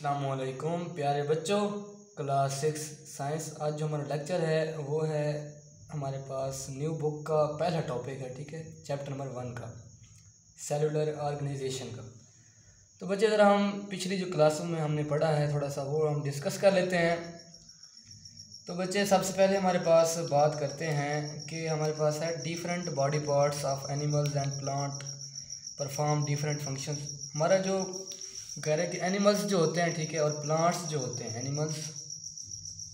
अस्सलामुअलैकुम प्यारे बच्चों, क्लास 6 साइंस। आज जो हमारा लेक्चर है वो है हमारे पास न्यू बुक का पहला टॉपिक है, ठीक है, चैप्टर नंबर 1 का, सेलुलर ऑर्गेनाइजेशन का। तो बच्चे ज़रा हम पिछली जो क्लासों में हमने पढ़ा है थोड़ा सा वो हम डिस्कस कर लेते हैं। तो बच्चे सबसे पहले हमारे पास बात करते हैं कि हमारे पास है different body parts of animals and plant perform different function. हमारा जो कह रहे हैं कि एनिमल्स जो होते हैं, ठीक है, और प्लांट्स जो होते हैं, एनिमल्स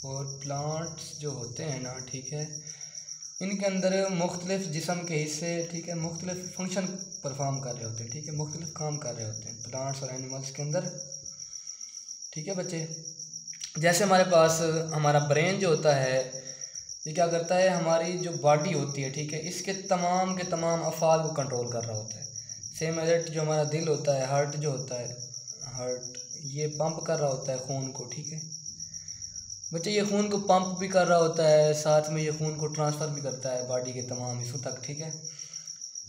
और प्लांट्स जो होते हैं ना, ठीक है, इनके अंदर मुख्तलिफ जिस्म के हिस्से, ठीक है, मुख्तलिफ फंक्शन परफॉर्म कर रहे होते हैं, ठीक है, मुख्तलिफ काम कर रहे होते हैं प्लांट्स और एनिमल्स के अंदर, ठीक है बच्चे। जैसे हमारे पास हमारा ब्रेन जो होता है ये क्या करता है, हमारी जो बॉडी होती है, ठीक है, इसके तमाम के तमाम अफ़ाल को कंट्रोल कर रहा होता है। सेम एज जो हमारा दिल होता है, हार्ट जो होता है, हार्ट ये पंप कर रहा होता है खून को, ठीक है बच्चे, ये खून को पंप भी कर रहा होता है, साथ में ये खून को ट्रांसफ़र भी करता है बॉडी के तमाम हिस्सों तक, ठीक है।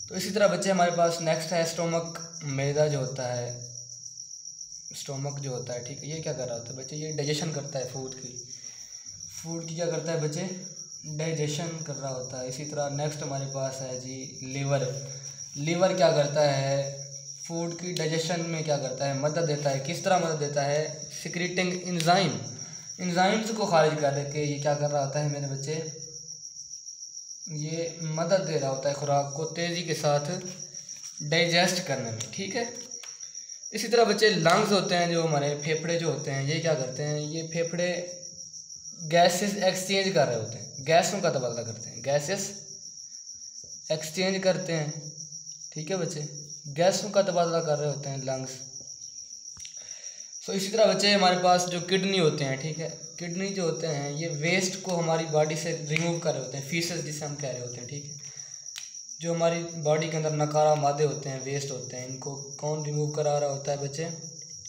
तो इसी तरह बच्चे हमारे पास नेक्स्ट है स्टोमक, मैदा जो होता है, स्टोमक जो होता है, ठीक है, ये क्या कर रहा होता है बच्चे, ये डाइजेशन करता है फूड की क्या करता है बच्चे, डाइजेशन कर रहा होता है। इसी तरह नेक्स्ट हमारे पास है जी लीवर क्या करता है, फूड की डाइजेशन में क्या करता है, मदद देता है। किस तरह मदद देता है, सिक्रीटिंग इंजाइम्स को खारिज कर के ये क्या कर रहा होता है मेरे बच्चे, ये मदद दे रहा होता है खुराक को तेज़ी के साथ डाइजेस्ट करने में, ठीक है। इसी तरह बच्चे लंग्स होते हैं, जो हमारे फेफड़े जो होते हैं, ये क्या करते हैं, ये फेफड़े गैसेस एक्सचेंज कर रहे होते हैं, गैसों का तबादला करते हैं, गैसेस एक्सचेंज करते हैं, ठीक है बच्चे, गैसों का तबादला कर रहे होते हैं लंग्स। सो इसी तरह बच्चे हमारे पास जो किडनी होते हैं, ठीक है, किडनी जो होते हैं ये वेस्ट को हमारी बॉडी से रिमूव कर रहे होते हैं, फीसेस जिसे हम कह रहे होते हैं, ठीक है, जो हमारी बॉडी के अंदर नकारा मादे होते हैं, वेस्ट होते हैं, इनको कौन रिमूव करा रहा होता है बच्चे,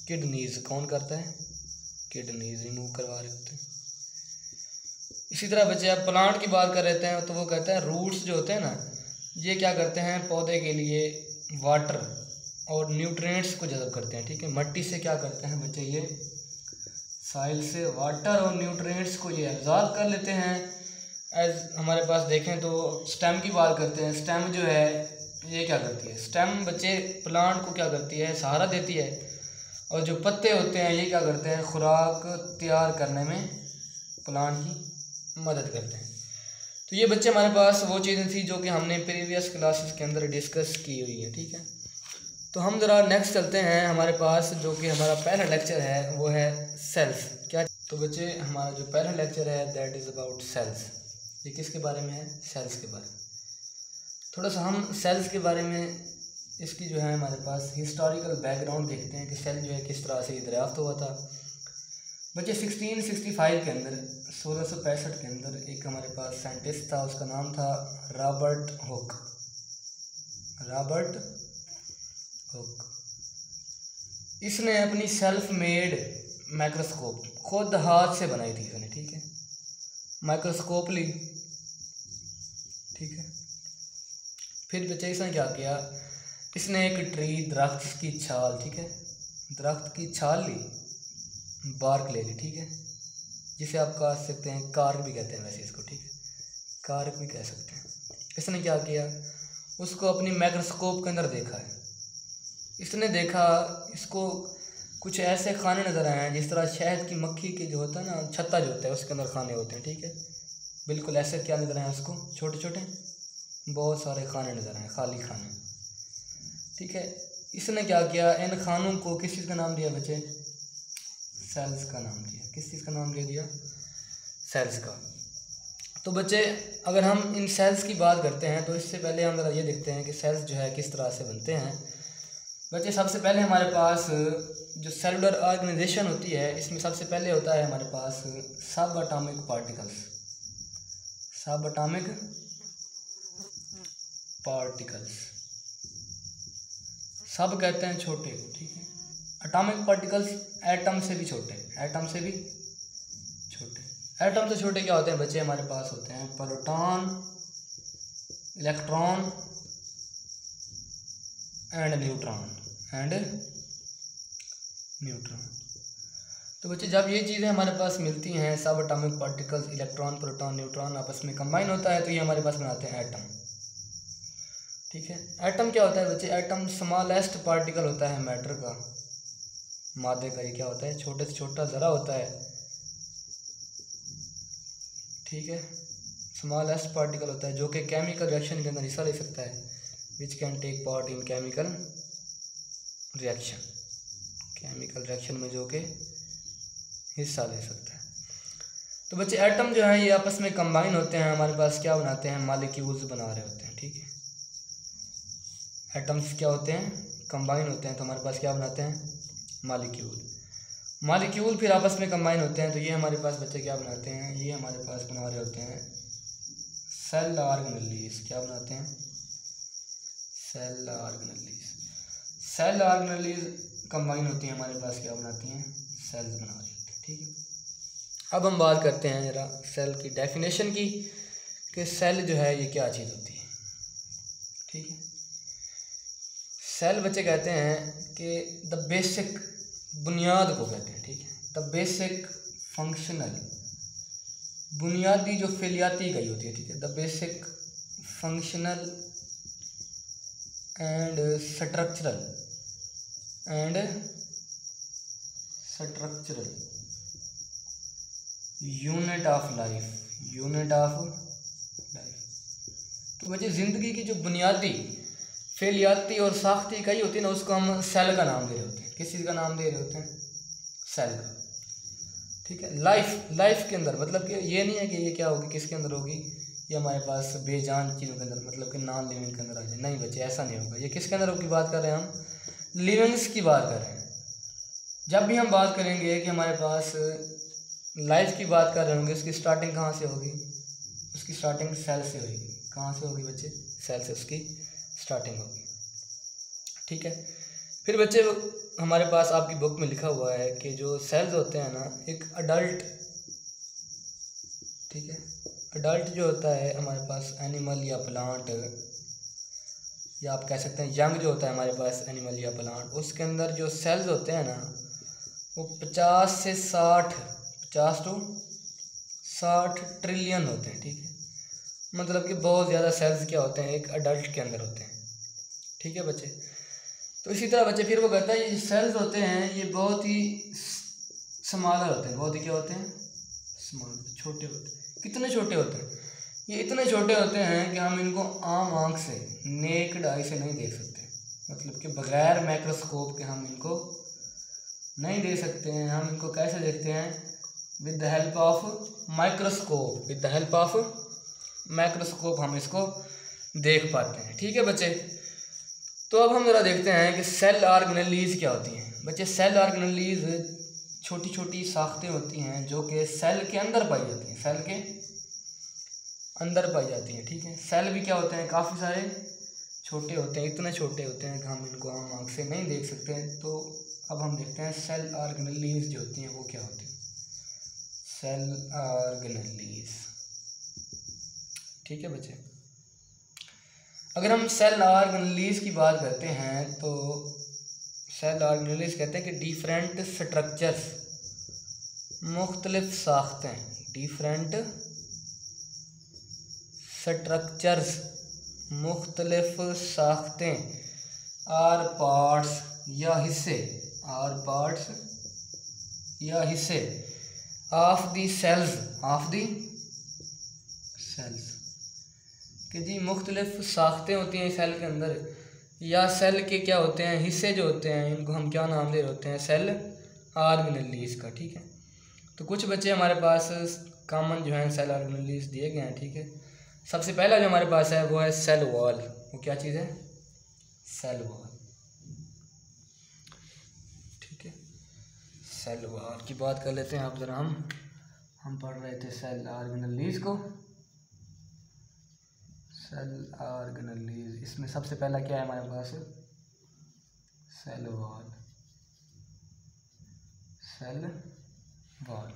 किडनीज। कौन करता है, किडनीज रिमूव करवा रहे होते हैं। इसी तरह बच्चे अब प्लांट की बात कर रहे हैं तो वो कहते हैं रूट्स जो होते हैं ना, ये क्या करते हैं, पौधे के लिए वाटर और न्यूट्रिएंट्स को जज़ब करते हैं, ठीक है, मिट्टी से क्या करते हैं बच्चे, ये साइल से वाटर और न्यूट्रिएंट्स को ये एब्जॉर्ब कर लेते हैं। एज हमारे पास देखें तो स्टेम की बात करते हैं, स्टेम जो है ये क्या करती है, स्टेम बच्चे प्लांट को क्या करती है, सहारा देती है, और जो पत्ते होते हैं ये क्या करते हैं, खुराक तैयार करने में प्लांट की मदद करते हैं। तो ये बच्चे हमारे पास वो चीज़ें थी जो कि हमने प्रीवियस क्लासेस के अंदर डिस्कस की हुई है, ठीक है। तो हम ज़रा नेक्स्ट चलते हैं, हमारे पास जो कि हमारा पहला लेक्चर है वो है सेल्स। क्या, तो बच्चे हमारा जो पहला लेक्चर है दैट इज़ अबाउट सेल्स। ये किसके बारे में है, सेल्स के बारे में। थोड़ा सा हम सेल्स के बारे में इसकी जो है हमारे पास हिस्टोरिकल बैकग्राउंड देखते हैं कि सेल जो है किस तरह से दरियाफ्त हुआ था। बच्चे 1665 के अंदर, 1665 के अंदर एक हमारे पास साइंटिस्ट था, उसका नाम था रॉबर्ट हुक। इसने अपनी सेल्फ मेड माइक्रोस्कोप खुद हाथ से बनाई थी इसने, ठीक है, माइक्रोस्कोप ली, ठीक है। फिर बच्चे इसने क्या किया, इसने एक दरख्त की छाल, ठीक है, दरख्त की छाल ली, बार्क ले ली, ठीक है, जिसे आप कह सकते हैं कार्क भी कहते हैं वैसे इसको, ठीक है, कार्क भी कह सकते हैं। इसने क्या किया, उसको अपनी माइक्रोस्कोप के अंदर देखा है। इसने देखा इसको कुछ ऐसे खाने नज़र आए हैं जिस तरह शहद की मक्खी के जो होता है ना, छत्ता जो होता है उसके अंदर खाने होते हैं, ठीक है, बिल्कुल ऐसे क्या नज़र आए उसको, छोटे छोटे बहुत सारे खाने नज़र आए, खाली खाने, ठीक है। इसने क्या किया, इन खानों को किस चीज़ का नाम दिया बच्चे, सेल्स का नाम दिया। किस चीज़ का नाम दे दिया, सेल्स का। तो बच्चे अगर हम इन सेल्स की बात करते हैं तो इससे पहले हम ज़रा ये देखते हैं कि सेल्स जो है किस तरह से बनते हैं। बच्चे सबसे पहले हमारे पास जो सेलुलर ऑर्गेनाइजेशन होती है इसमें सबसे पहले होता है हमारे पास सब एटॉमिक पार्टिकल्स। सब कहते हैं छोटे को, ठीक है, एटॉमिक पार्टिकल्स एटम से भी छोटे, एटम से छोटे क्या होते हैं बच्चे, हमारे पास होते हैं प्रोटॉन, इलेक्ट्रॉन एंड न्यूट्रॉन। तो बच्चे जब ये चीज़ें हमारे पास मिलती हैं, सब atomic particles, electron, proton, neutron आपस में कंबाइन होता है, तो ये हमारे पास बनाते हैं एटम। ठीक है, एटम क्या होता है बच्चे? एटम स्मॉलेस्ट पार्टिकल होता है मैटर का, मादे का। ये क्या होता है? छोटे से छोटा ज़रा होता है। ठीक है, स्मॉलेस्ट पार्टिकल होता है जो कि केमिकल रिएक्शन के अंदर हिस्सा ले सकता है, which can take part in chemical reaction, chemical reaction में जो कि हिस्सा ले सकता है। तो बच्चे एटम जो है ये आपस में कंबाइन होते हैं, हमारे पास क्या बनाते हैं? मॉलिक्यूल्स बना रहे होते हैं। ठीक है, एटम्स क्या होते हैं? कंबाइन होते हैं, तो हमारे पास क्या बनाते हैं? मॉलिक्यूल। मॉलिक्यूल फिर आपस में कंबाइन होते हैं, तो ये हमारे पास बच्चे क्या बनाते हैं? ये हमारे पास बना रहे होते हैं सेल ऑर्गेनेलीज। क्या बनाते हैं? Cell organelles. Cell organelles combine होती हैं, हमारे पास क्या बनाती हैं? सेल्स बना रही होती हैं। ठीक है, अब हम बात करते हैं ज़रा सेल की डेफिनेशन की, कि सेल जो है ये क्या चीज़ होती है। ठीक है, सेल बच्चे कहते हैं कि द बेसिक, बुनियाद को कहते हैं। ठीक है, द बेसिक फंक्शनल, बुनियादी जो फिलियाती इकाई होती है। ठीक है, the basic functional and structural unit of life, unit of life. तो बच्चे ज़िंदगी की जो बुनियादी फेलियाती और साख्ती इकाई होती है ना, उसको हम सेल का नाम दे रहे होते हैं। किस चीज़ का नाम दे रहे होते हैं? सेल का। ठीक है, लाइफ के अंदर, मतलब कि ये नहीं है कि ये क्या होगी, किसके अंदर होगी? ये हमारे पास बेजान चीज़ों के अंदर, मतलब कि नॉन लिविंग के अंदर आ जाए। नहीं बच्चे, ऐसा नहीं होगा। ये किसके अंदर की बात कर रहे हैं? हम लिविंग्स की बात कर रहे हैं। जब भी हम बात करेंगे कि हमारे पास लाइफ की बात कर रहे होंगे, उसकी स्टार्टिंग कहाँ से होगी? उसकी स्टार्टिंग सेल से होगी। कहाँ से होगी बच्चे? सेल से उसकी स्टार्टिंग होगी। ठीक है, फिर बच्चे हमारे पास आपकी बुक में लिखा हुआ है कि जो सेल्स होते हैं ना, एक अडल्ट, ठीक है, अडल्ट जो होता है हमारे पास एनिमल या प्लांट, या आप कह सकते हैं यंग जो होता है हमारे पास एनिमल या प्लांट, उसके अंदर जो सेल्स होते हैं ना, वो 50 से 60, 50 to 60 ट्रिलियन होते हैं। ठीक है, मतलब कि बहुत ज़्यादा सेल्स क्या होते हैं? एक अडल्ट के अंदर होते हैं। ठीक है बच्चे, तो इसी तरह बच्चे फिर वो कहता है ये सेल्स होते हैं ये बहुत ही स्मॉलर होते हैं। बहुत ही क्या होते हैं? स्मॉल, छोटे होते हैं। कितने छोटे होते हैं? ये इतने छोटे होते हैं कि हम इनको आम आँख से, नेक्ड आई से नहीं देख सकते, मतलब कि बगैर माइक्रोस्कोप के हम इनको नहीं देख सकते हैं। हम इनको कैसे देखते हैं? With the help of microscope, with the help of microscope हम इसको देख पाते हैं। ठीक है बच्चे, तो अब हम ज़रा देखते हैं कि सेल ऑर्गेनेलीज क्या होती हैं। बच्चे सेल ऑर्गेनेलीज छोटी छोटी साख्तें होती हैं जो कि सेल के अंदर पाई जाती हैं, सेल के अंदर पाई जाती हैं। ठीक है, सेल भी क्या होते हैं? काफ़ी सारे छोटे होते हैं, इतने छोटे होते हैं कि हम इनको आम आँख से नहीं देख सकते हैं। तो अब हम देखते हैं सेल ऑर्गेनेलीज जो होती हैं वो क्या होती हैं। सेल ऑर्गेनेलीज, ठीक है बच्चे, अगर हम सेल ऑर्गेनेलीज की बात करते हैं तो सेल ऑर्गेनेलीज कहते हैं कि डिफरेंट स्ट्रक्चर्स, मुख्तलिफ साख्तें, डिफरेंट स्ट्रक्चर्स, मुख्तलिफ साख्तें, आर पार्ट्स या हिस्से, आर पार्ट्स या हिस्से of the cells, of the cells, कि जी मुख्तलिफ साख्तें होती हैं सेल के अंदर, या सेल के क्या होते हैं? हिस्से जो होते हैं, इनको हम क्या नाम दे रहे होते हैं? सेल ऑर्गेनेलीज का। ठीक है, तो कुछ बच्चे हमारे पास कॉमन जो हैं सेल ऑर्गेनेलीज दिए गए हैं। ठीक है, सबसे पहला जो हमारे पास है वो है सेल वॉल। वो क्या चीज़ है? Cell wall. ठीक है, सेल वॉल की बात कर लेते हैं। आप ज़रा हम पढ़ रहे थे सेल ऑर्गेनेलीज को। सेल ऑर्गेनेलीज, इसमें सबसे पहला क्या है हमारे पास? Cell wall, cell wall.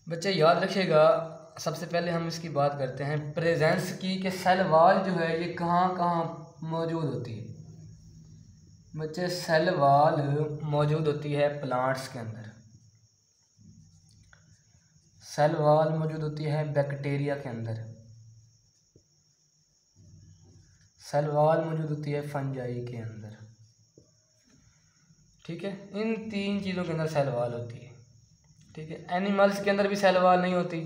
बच्चे याद रखिएगा, सबसे पहले हम इसकी बात करते हैं प्रेजेंस की, कि सेल वॉल जो है ये कहाँ कहाँ मौजूद होती है। बच्चे सेल वॉल मौजूद होती है प्लांट्स के अंदर, सेल वॉल मौजूद होती है बैक्टीरिया के अंदर, सेल वॉल मौजूद होती है फंजाई के अंदर। ठीक है, इन 3 चीज़ों के अंदर सेल वॉल होती है। ठीक है, एनिमल्स के अंदर भी सेल वॉल नहीं होती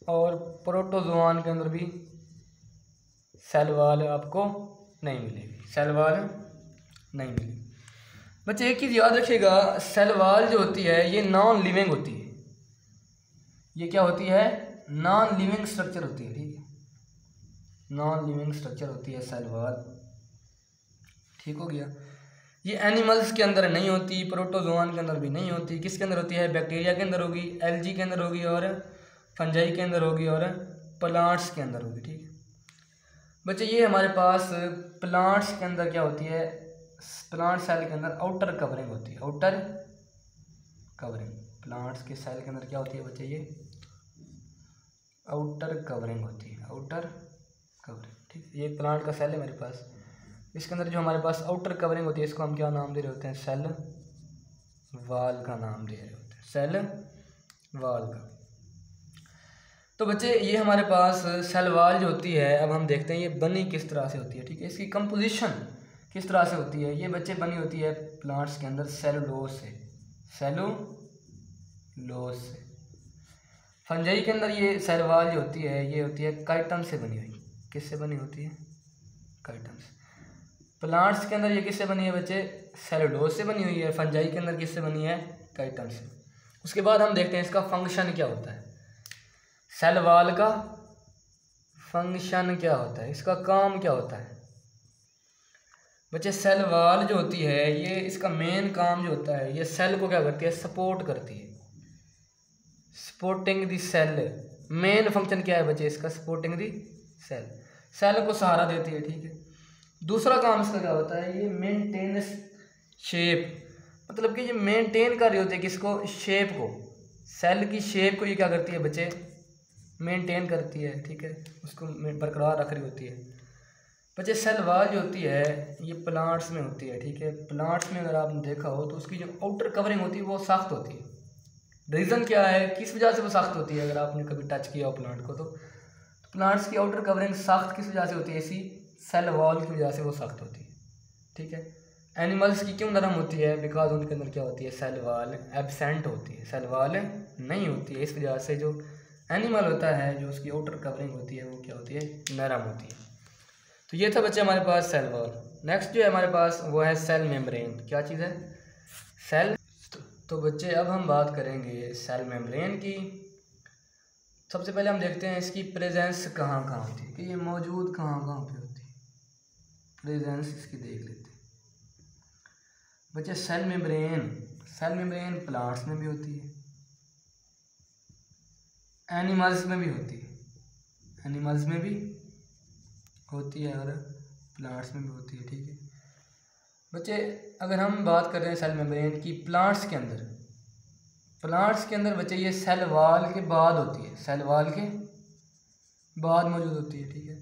और प्रोटोजोआन के अंदर भी सेल वॉल आपको नहीं मिलेगी, सेल वॉल नहीं मिलेगी। बच्चे एक चीज़ याद रखिएगा, सेल वॉल जो होती है ये नॉन लिविंग होती है। ये क्या होती है? नॉन लिविंग स्ट्रक्चर होती है। ठीक है, नॉन लिविंग स्ट्रक्चर होती है सेल वॉल। ठीक हो गया। ये एनिमल्स के अंदर नहीं होती, प्रोटोजोआन के अंदर भी नहीं होती। किसके अंदर होती है? बैक्टीरिया के अंदर होगी, एल्गी के अंदर होगी और फंजाई के अंदर होगी और प्लांट्स के अंदर होगी। ठीक है बच्चे, ये हमारे पास प्लांट्स के अंदर क्या होती है? प्लांट सेल के अंदर आउटर कवरिंग होती है, आउटर कवरिंग। प्लांट्स के सेल के अंदर क्या होती है बच्चे? ये आउटर कवरिंग होती है, आउटर कवरिंग। ठीक, ये प्लांट का सेल है मेरे पास, इसके अंदर जो हमारे पास आउटर कवरिंग होती है इसको हम क्या नाम दे रहे होते हैं? सेल वॉल का नाम दे रहे होते हैं, सेल वॉल का। तो बच्चे ये हमारे पास सेल वॉल जो होती है, अब हम देखते हैं ये बनी किस तरह से होती है। ठीक है, इसकी कंपोजिशन किस तरह से होती है? ये बच्चे बनी होती है प्लांट्स के अंदर सेलुलोज से, सेलुलोज से। फंजाई के अंदर ये सेल वॉल जो होती है ये होती है काइटन से बनी हुई। किससे बनी होती है? काइटन से। प्लांट्स के अंदर ये किससे बनी है बच्चे? सेलुलोज से बनी हुई है। फंजाई के अंदर किससे बनी है? काइटन से। उसके बाद हम देखते हैं इसका फंक्शन क्या होता है। सेल वॉल का फंक्शन क्या होता है, इसका काम क्या होता है बच्चे? सेल वॉल जो होती है ये इसका मेन काम जो होता है, ये सेल को क्या करती है? सपोर्ट करती है, supporting the cell. Main function क्या है बच्चे इसका? सपोर्टिंग द सेल, सेल को सहारा देती है। ठीक है, दूसरा काम इसका क्या होता है? ये मेंटेन शेप, मतलब कि ये मेंटेन कर रही होती है किसको? शेप को, सेल की शेप को ये क्या करती है बच्चे? मेंटेन करती है। ठीक है, उसको बरकरार रख रही होती है बच्चे। सेल वॉल जो होती है ये प्लांट्स में होती है। ठीक है, प्लांट्स में अगर आपने देखा हो तो उसकी जो आउटर कवरिंग होती है वो सख्त होती है। रीज़न क्या है, किस वजह से वो सख्त होती है? अगर आपने कभी टच किया हो प्लांट को तो प्लांट्स की आउटर कवरिंग सख्त किस वजह से होती है? इसी सेल वॉल की वजह से वो सख्त होती है। ठीक है, एनिमल्स की क्यों नरम होती है? बिकॉज उनके अंदर क्या होती है? सेल वॉल एब्सेंट होती है, सेल वॉल नहीं होती है। इस वजह से जो एनिमल होता है जो उसकी आउटर कवरिंग होती है वो क्या होती है? नरम होती है। तो ये था बच्चे हमारे पास सेल वॉल। नेक्स्ट जो है हमारे पास वो है सेल मेम्ब्रेन। क्या चीज़ है? सेल। तो बच्चे अब हम बात करेंगे सेल मेम्ब्रेन की। सबसे पहले हम देखते हैं इसकी प्रेजेंस कहाँ कहाँ होती है, कि ये मौजूद कहाँ कहाँ पे होती है। प्रेजेंस इसकी देख लेते हैं बच्चे। सेल मेम्ब्रेन प्लांट्स में भी होती है, एनिमल्स में भी होती है, एनिमल्स में भी होती है और प्लांट्स में भी होती है। ठीक है बच्चे, अगर हम बात कर रहे हैं सेल मेम्ब्रेन की प्लांट्स के अंदर, प्लांट्स के अंदर बच्चे ये सेल वॉल के बाद होती है, सेल वॉल के बाद मौजूद होती है। ठीक है,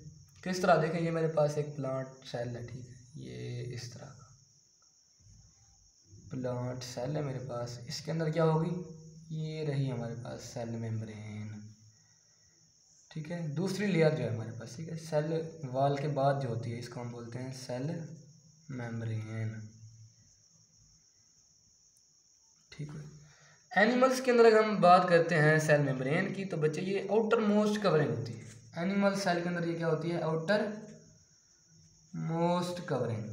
किस तरह? देखें, ये मेरे पास एक प्लांट सेल है। ठीक है, ये इस तरह का प्लांट सेल है मेरे पास। इसके अंदर क्या होगी? ये रही हमारे पास सेल मेम्ब्रेन। ठीक है, दूसरी लेयर जो है हमारे पास, ठीक है, सेल वॉल के बाद जो होती है इसको हम बोलते हैं सेल मेम्ब्रेन। ठीक है, एनिमल्स के अंदर अगर हम बात करते हैं सेल मेम्ब्रेन की तो बच्चे ये आउटर मोस्ट कवरिंग होती है। एनिमल सेल के अंदर ये क्या होती है? आउटर मोस्ट कवरिंग,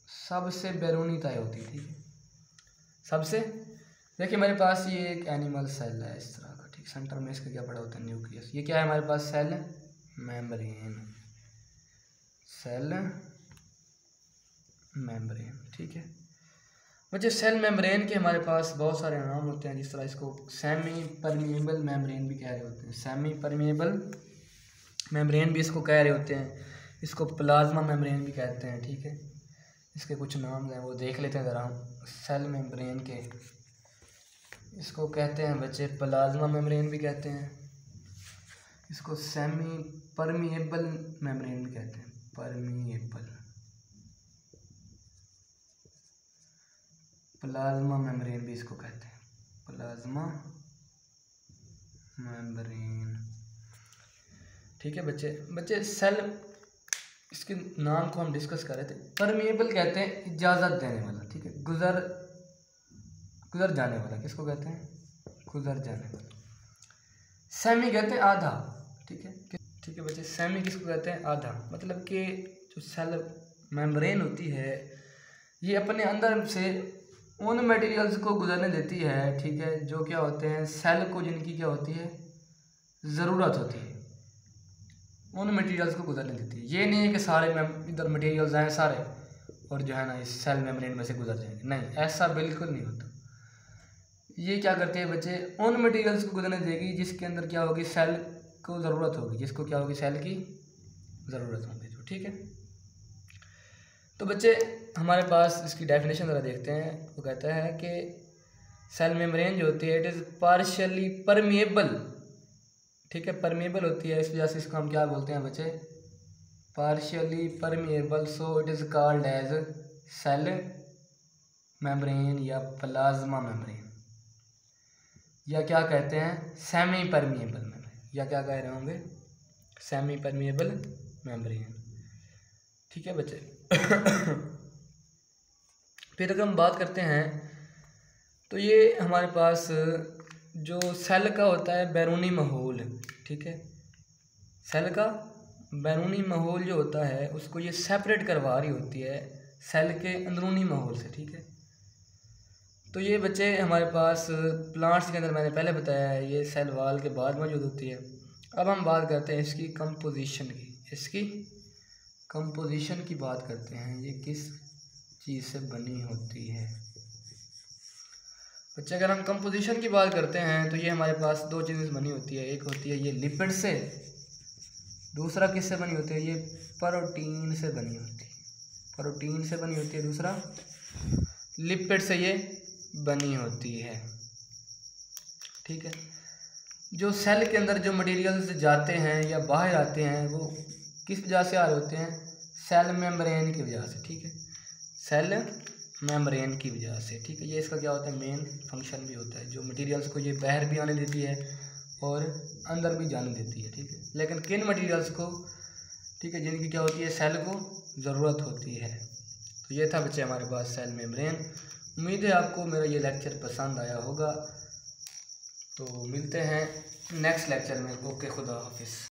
सबसे बैरूनी तय होती है। ठीक है, सबसे। देखिए मेरे पास ये एक एनिमल सेल है इस तरह का। ठीक, सेंटर में इसका क्या पड़ा होता है? न्यूक्लियस। ये क्या है हमारे पास? Cell membrane, cell membrane. ठीक है बच्चे, सेल मेम्ब्रेन के हमारे पास बहुत सारे नाम होते हैं। जिस तरह इसको सेमी परमिएबल मेम्ब्रेन भी कह रहे होते हैं, सेमी परमिएबल मेम्ब्रेन भी इसको कह रहे होते हैं, इसको प्लाज्मा मेम्ब्रेन भी कहते हैं। ठीक है, इसके कुछ नाम हैं वो देख लेते हैं ज़रा हम। सेल मेम्ब्रेन के इसको कहते हैं बच्चे प्लाज्मा मेम्ब्रेन भी कहते हैं, इसको सेमी परमिएबल मेम्ब्रेन भी कहते हैं, परमिएबल। प्लाज्मा मेम्ब्रेन भी इसको कहते हैं, प्लाज्मा मेम्ब्रेन। ठीक है बच्चे सेल, इसके नाम को हम डिस्कस कर रहे थे। परमिएबल कहते हैं इजाज़त देने वाला, ठीक है, गुजर जाने वाला, किसको कहते हैं, गुजर जाने वाला। सेमी कहते हैं आधा, ठीक है बच्चे, सेमी किसको कहते हैं, आधा, मतलब कि जो सेल मेम्ब्रेन होती है ये अपने अंदर से उन मटेरियल्स को गुजरने देती है, ठीक है, जो क्या होते हैं सेल को, जिनकी क्या होती है ज़रूरत होती है, उन मटेरियल्स को गुजरने देती है। ये नहीं है कि सारे इधर मटेरियल्स आए सारे और जो है ना इस सेल मेम्ब्रेन में से गुजर जाएंगे, नहीं, ऐसा बिल्कुल नहीं होता। ये क्या करते हैं बच्चे, उन मटेरियल्स को गुजरने देगी जिसके अंदर क्या होगी, सेल को ज़रूरत होगी, जिसको क्या होगी, सेल की ज़रूरत होगी, जो ठीक है। तो बच्चे हमारे पास इसकी डेफिनेशन ज़रा देखते हैं। वो कहता है कि सेल मेम्ब्रेन जो होती है इट इज़ पार्शियली परमिएबल, ठीक है, परमिएबल होती है, इस वजह से इसको हम क्या बोलते हैं बच्चे, partially permeable, so it is called as cell membrane या प्लाज्मा मेम्ब्रेन, या क्या कहते हैं सेमी परमिएबल मेम्ब्रेन, या क्या कह रहे होंगे, सेमी परमिएबल मेम्ब्रेन। ठीक है बच्चे। फिर अगर हम बात करते हैं तो ये हमारे पास जो सेल का होता है बैरूनी माहौल, ठीक है, सेल का बैरूनी माहौल जो होता है उसको ये सेपरेट करवा रही होती है सेल के अंदरूनी माहौल से, ठीक है। तो ये बच्चे हमारे पास प्लांट्स के अंदर मैंने पहले बताया है ये सेल वाल के बाद मौजूद होती है। अब हम बात करते हैं इसकी कंपोजिशन की, इसकी कंपोजिशन की बात करते हैं, ये किस चीज़ से बनी होती है बच्चे। अगर हम कंपोजिशन की बात करते हैं तो ये हमारे पास दो चीज़ें बनी होती है, एक होती है ये लिपिड से, दूसरा किससे बनी होती है, ये प्रोटीन से बनी होती है, प्रोटीन से बनी होती है, दूसरा लिपिड से ये बनी होती है, ठीक है। जो सेल के अंदर जो मटेरियल्स जाते हैं या बाहर आते हैं वो किस वजह से आ रहे होते हैं, सेल मेम्ब्रेन की वजह से, ठीक है, सेल मेम्ब्रेन की वजह से, ठीक है। ये इसका क्या होता है, मेन फंक्शन भी होता है, जो मटेरियल्स को ये बाहर भी आने देती है और अंदर भी जाने देती है, ठीक है। लेकिन किन मटेरियल्स को, ठीक है, जिनकी क्या होती है, सेल को ज़रूरत होती है। तो ये था बच्चे हमारे पास सेल मेम्ब्रेन। उम्मीद है आपको मेरा ये लेक्चर पसंद आया होगा, तो मिलते हैं नेक्स्ट लेक्चर में। ओके, खुदा हाफिज़।